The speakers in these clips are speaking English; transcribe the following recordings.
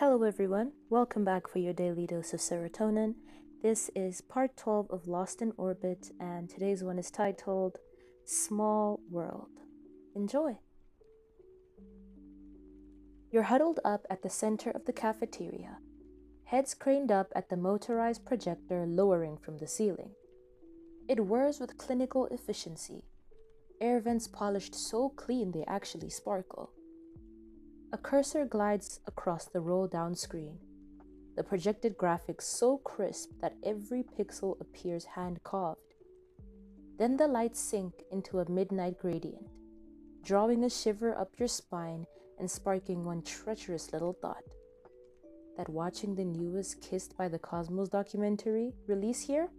Hello everyone, welcome back for your daily dose of serotonin. This is part 12 of Lost in Orbit, and today's one is titled Small World. Enjoy! You're huddled up at the center of the cafeteria, heads craned up at the motorized projector lowering from the ceiling. It whirs with clinical efficiency, air vents polished so clean they actually sparkle. A cursor glides across the roll-down screen, the projected graphics so crisp that every pixel appears hand-carved. Then the lights sink into a midnight gradient, drawing a shiver up your spine and sparking one treacherous little thought. That watching the newest Kissed by the Cosmos documentary release here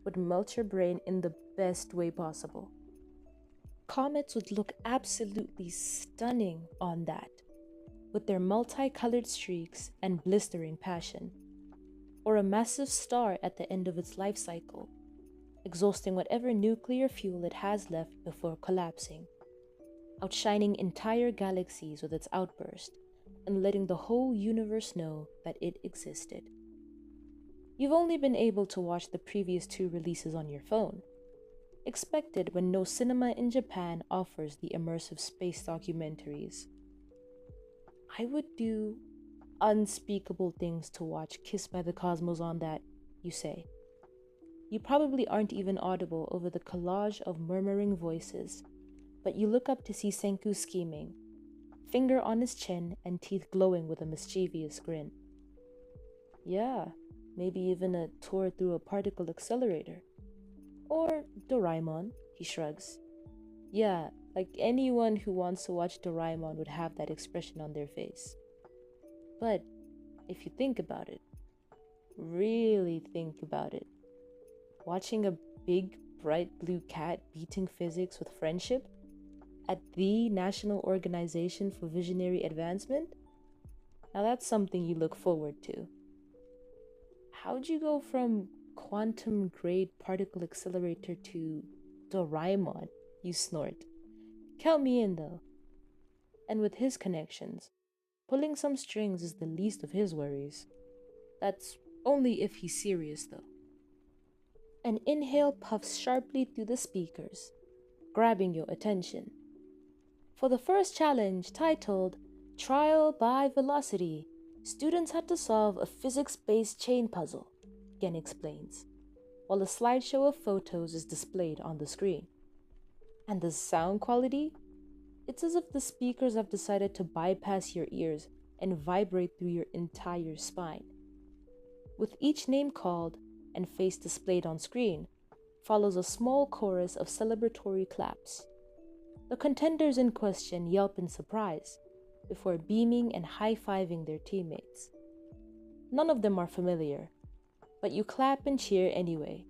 would melt your brain in the best way possible. Comets would look absolutely stunning on that, with their multicolored streaks and blistering passion, or a massive star at the end of its life cycle, exhausting whatever nuclear fuel it has left before collapsing, outshining entire galaxies with its outburst and letting the whole universe know that it existed. You've only been able to watch the previous two releases on your phone, expected when no cinema in Japan offers the immersive space documentaries. I would do unspeakable things to watch Kissed by the Cosmos on that, you say. You probably aren't even audible over the collage of murmuring voices, but you look up to see Senku scheming, finger on his chin and teeth glowing with a mischievous grin. Yeah, maybe even a tour through a particle accelerator. Or Doraemon, he shrugs. Yeah, like anyone who wants to watch Doraemon would have that expression on their face. But if you think about it, really think about it, watching a big, bright blue cat beating physics with friendship at the National Organization for Visionary Advancement? Now that's something you look forward to. How'd you go from quantum grade particle accelerator to Doraemon? You snort. Count me in though. And with his connections, pulling some strings is the least of his worries. That's only if he's serious though. An inhale puffs sharply through the speakers, grabbing your attention. For the first challenge, titled Trial by Velocity, students had to solve a physics-based chain puzzle, Gen explains, while a slideshow of photos is displayed on the screen. And the sound quality? It's as if the speakers have decided to bypass your ears and vibrate through your entire spine. With each name called and face displayed on screen, follows a small chorus of celebratory claps. The contenders in question yelp in surprise before beaming and high-fiving their teammates. None of them are familiar, but you clap and cheer anyway,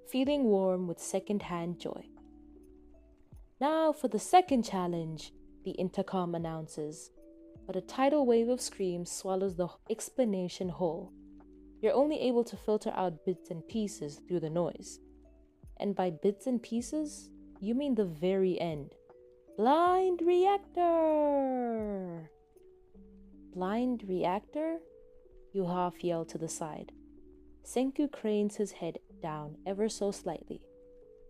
feeling warm with second-hand joy. Now for the second challenge, the intercom announces, but a tidal wave of screams swallows the explanation whole. You're only able to filter out bits and pieces through the noise. And by bits and pieces, you mean the very end. Blind reactor! Blind reactor? You half yell to the side. Senku cranes his head down ever so slightly.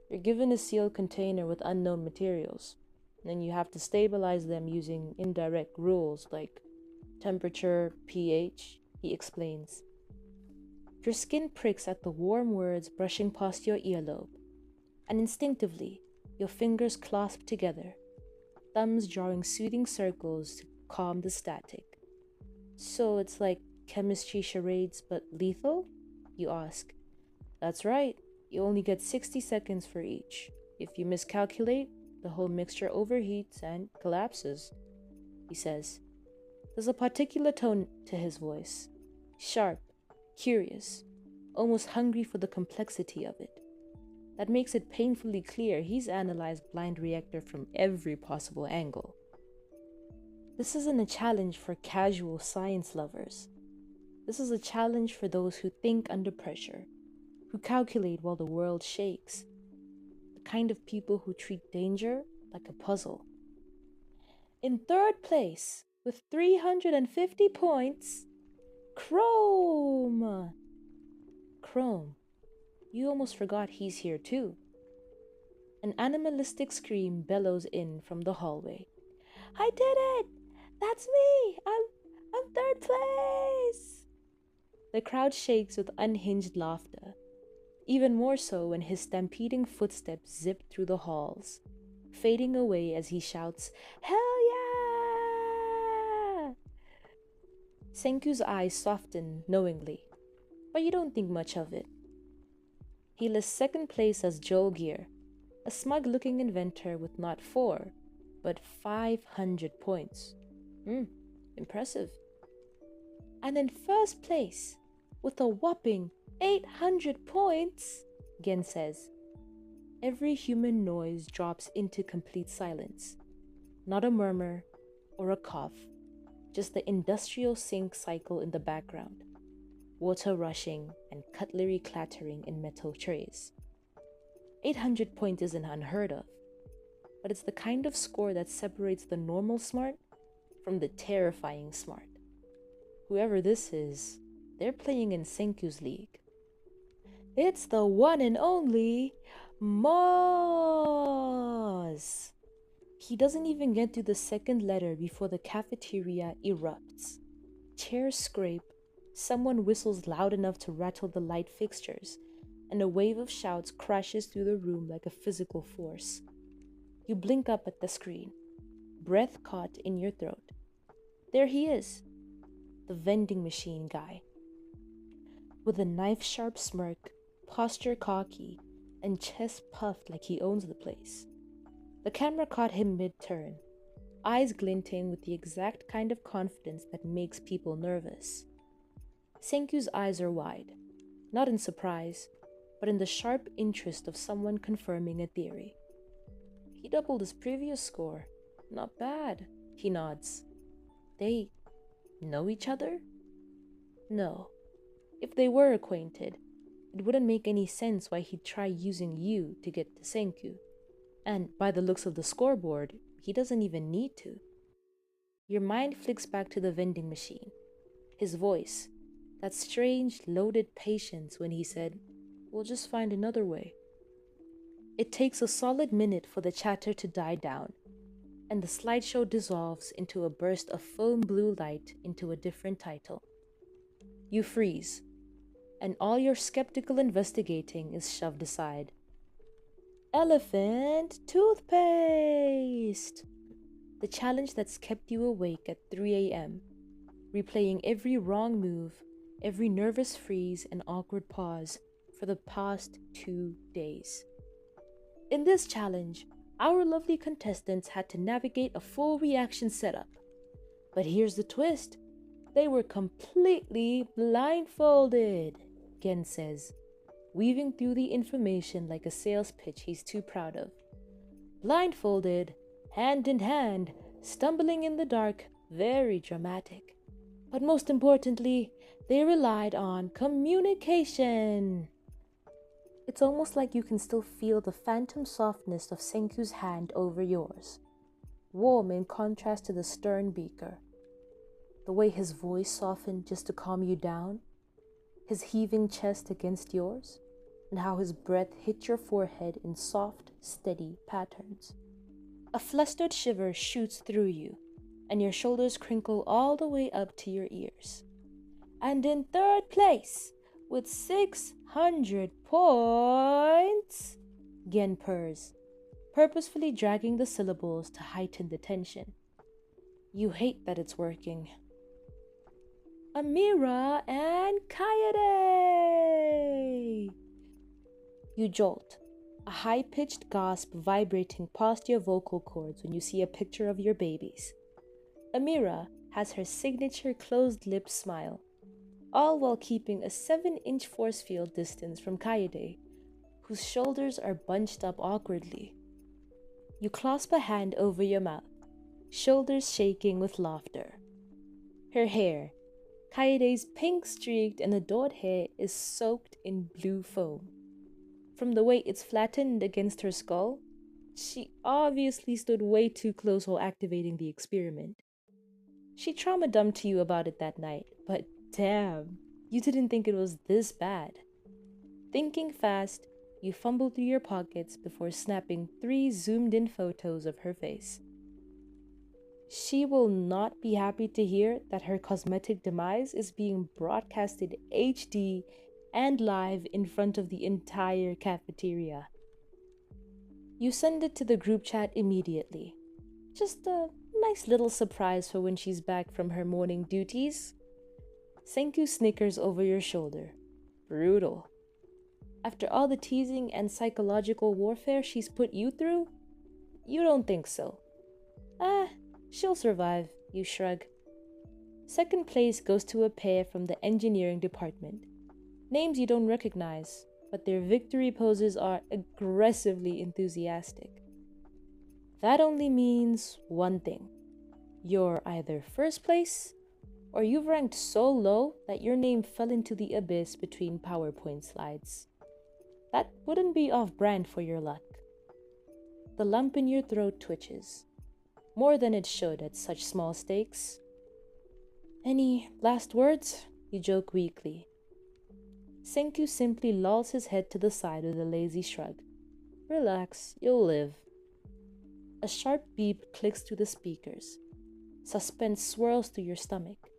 You're given a sealed container with unknown materials, and you have to stabilize them using indirect rules like temperature, pH, he explains. Your skin pricks at the warm words brushing past your earlobe, and instinctively, your fingers clasp together, thumbs drawing soothing circles to calm the static. So it's like chemistry charades but lethal? You ask. That's right. You only get 60 seconds for each. If you miscalculate, the whole mixture overheats and collapses, he says. There's a particular tone to his voice. Sharp, curious, almost hungry for the complexity of it. That makes it painfully clear he's analyzed Blind Reactor from every possible angle. This isn't a challenge for casual science lovers. This is a challenge for those who think under pressure, who calculate while the world shakes, the kind of people who treat danger like a puzzle. In third place, with 350 points, Chrome! Chrome, you almost forgot he's here too. An animalistic scream bellows in from the hallway. I did it! That's me! I'm third place! The crowd shakes with unhinged laughter, even more so when his stampeding footsteps zip through the halls, fading away as he shouts, Hell yeah! Senku's eyes soften knowingly, but you don't think much of it. He lists second place as Joel Gear, a smug-looking inventor with not 4, but 500 points. Impressive. And in first place, with a whopping 800 points, Gen says. Every human noise drops into complete silence. Not a murmur or a cough, just the industrial sink cycle in the background. Water rushing and cutlery clattering in metal trays. 800 points isn't unheard of, but it's the kind of score that separates the normal smart from the terrifying smart. Whoever this is, they're playing in Senku's league. It's the one and only Moz! He doesn't even get to the second letter before the cafeteria erupts. Chairs scrape, someone whistles loud enough to rattle the light fixtures, and a wave of shouts crashes through the room like a physical force. You blink up at the screen, breath caught in your throat. There he is, the vending machine guy. With a knife-sharp smirk, posture cocky, and chest puffed like he owns the place. The camera caught him mid-turn, eyes glinting with the exact kind of confidence that makes people nervous. Senku's eyes are wide, not in surprise, but in the sharp interest of someone confirming a theory. He doubled his previous score. Not bad, he nods. They know each other? No. If they were acquainted, it wouldn't make any sense why he'd try using you to get to Senku. And by the looks of the scoreboard, he doesn't even need to. Your mind flicks back to the vending machine. His voice, that strange, loaded patience when he said, We'll just find another way. It takes a solid minute for the chatter to die down, and the slideshow dissolves into a burst of foam blue light into a different title. You freeze, and all your skeptical investigating is shoved aside. Elephant toothpaste! The challenge that's kept you awake at 3 a.m., replaying every wrong move, every nervous freeze and awkward pause for the past 2 days. In this challenge, our lovely contestants had to navigate a full reaction setup. But here's the twist. They were completely blindfolded, Gen says, weaving through the information like a sales pitch he's too proud of. Blindfolded, hand in hand, stumbling in the dark, very dramatic. But most importantly, they relied on communication. It's almost like you can still feel the phantom softness of Senku's hand over yours, warm in contrast to the stern beaker. The way his voice softened just to calm you down, his heaving chest against yours, and how his breath hit your forehead in soft, steady patterns. A flustered shiver shoots through you, and your shoulders crinkle all the way up to your ears. And in third place, with 600 points, Gen purrs, purposefully dragging the syllables to heighten the tension. You hate that it's working. Amira and Kaede! You jolt, a high-pitched gasp vibrating past your vocal cords when you see a picture of your babies. Amira has her signature closed-lipped smile, all while keeping a 7-inch force field distance from Kaede, whose shoulders are bunched up awkwardly. You clasp a hand over your mouth, shoulders shaking with laughter. Her hair, Kaede's pink-streaked and adored hair, is soaked in blue foam. From the way it's flattened against her skull, she obviously stood way too close while activating the experiment. She trauma-dumped to you about it that night, but Damn, you didn't think it was this bad. Thinking fast, you fumble through your pockets before snapping 3 zoomed-in photos of her face. She will not be happy to hear that her cosmetic demise is being broadcasted HD and live in front of the entire cafeteria. You send it to the group chat immediately. Just a nice little surprise for when she's back from her morning duties. Senku snickers over your shoulder. Brutal. After all the teasing and psychological warfare she's put you through? You don't think so. She'll survive, you shrug. Second place goes to a pair from the engineering department. Names you don't recognize, but their victory poses are aggressively enthusiastic. That only means one thing. You're either first place, or you've ranked so low that your name fell into the abyss between PowerPoint slides. That wouldn't be off-brand for your luck. The lump in your throat twitches, more than it should at such small stakes. Any last words? You joke weakly. Senku simply lolls his head to the side with a lazy shrug. Relax, you'll live. A sharp beep clicks through the speakers. Suspense swirls through your stomach,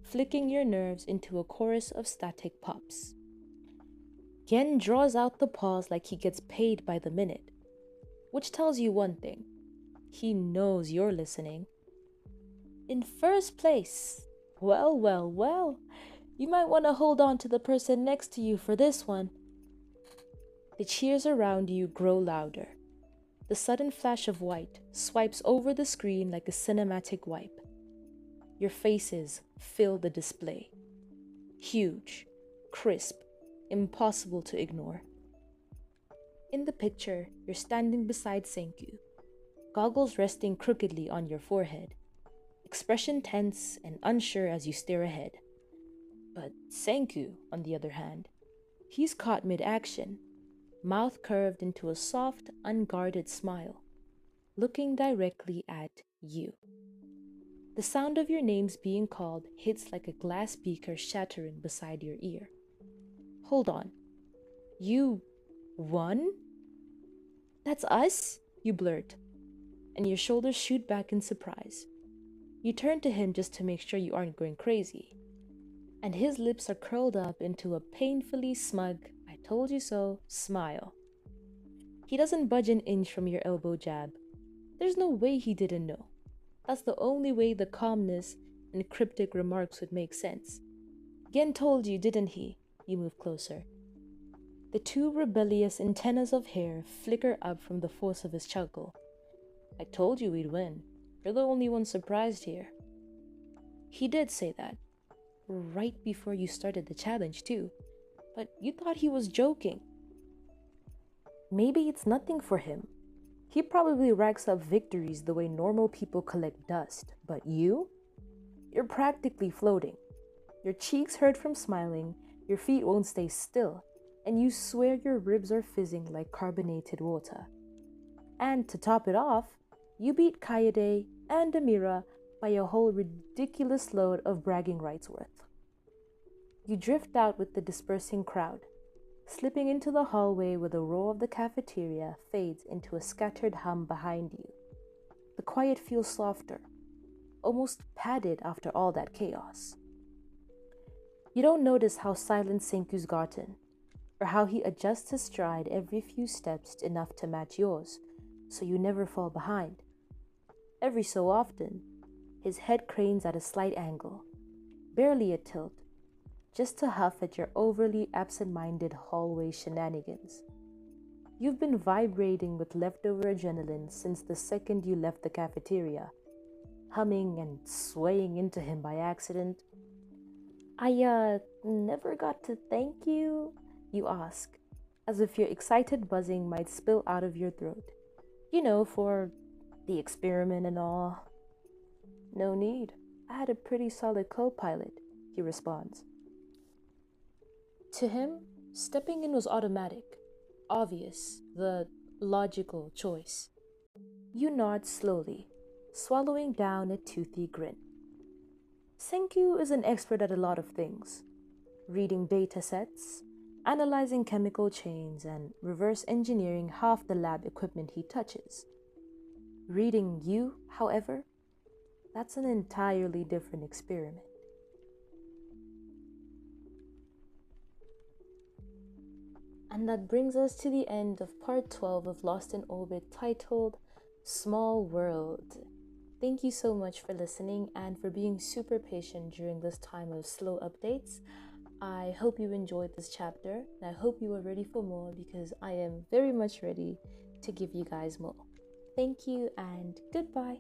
flicking your nerves into a chorus of static pops. Gen draws out the pause like he gets paid by the minute, which tells you one thing. He knows you're listening. In first place. Well, well, well. You might want to hold on to the person next to you for this one. The cheers around you grow louder. The sudden flash of white swipes over the screen like a cinematic wipe. Your faces fill the display. Huge, crisp, impossible to ignore. In the picture, you're standing beside Senku, goggles resting crookedly on your forehead, expression tense and unsure as you stare ahead. But Senku, on the other hand, he's caught mid-action, mouth curved into a soft, unguarded smile, looking directly at you. The sound of your names being called hits like a glass beaker shattering beside your ear. Hold on. You won? That's us? You blurt, and your shoulders shoot back in surprise. You turn to him just to make sure you aren't going crazy, and his lips are curled up into a painfully smug, I told you so, smile. He doesn't budge an inch from your elbow jab. There's no way he didn't know. That's the only way the calmness and cryptic remarks would make sense. Gen told you, didn't he? You move closer. The 2 rebellious antennas of hair flicker up from the force of his chuckle. I told you we'd win. You're the only one surprised here. He did say that. Right before you started the challenge too. But you thought he was joking. Maybe it's nothing for him. He probably racks up victories the way normal people collect dust. But you? You're practically floating. Your cheeks hurt from smiling, your feet won't stay still, and you swear your ribs are fizzing like carbonated water. And to top it off, you beat Kaede and Amira by a whole ridiculous load of bragging rights worth. You drift out with the dispersing crowd, slipping into the hallway where the roar of the cafeteria fades into a scattered hum behind you. The quiet feels softer, almost padded after all that chaos. You don't notice how silent Senku's gotten, or how he adjusts his stride every few steps enough to match yours, so you never fall behind. Every so often, his head cranes at a slight angle, barely a tilt, just to huff at your overly absent-minded hallway shenanigans. You've been vibrating with leftover adrenaline since the second you left the cafeteria, humming and swaying into him by accident. I never got to thank you, you ask, as if your excited buzzing might spill out of your throat. You know, for the experiment and all. No need. I had a pretty solid co-pilot, he responds. To him, stepping in was automatic, obvious, the logical choice. You nod slowly, swallowing down a toothy grin. Senku is an expert at a lot of things: reading data sets, analyzing chemical chains, and reverse engineering half the lab equipment he touches. Reading you, however, that's an entirely different experiment. And that brings us to the end of part 12 of Lost in Orbit, titled Small World. Thank you so much for listening and for being super patient during this time of slow updates. I hope you enjoyed this chapter, and I hope you are ready for more, because I am very much ready to give you guys more. Thank you and goodbye.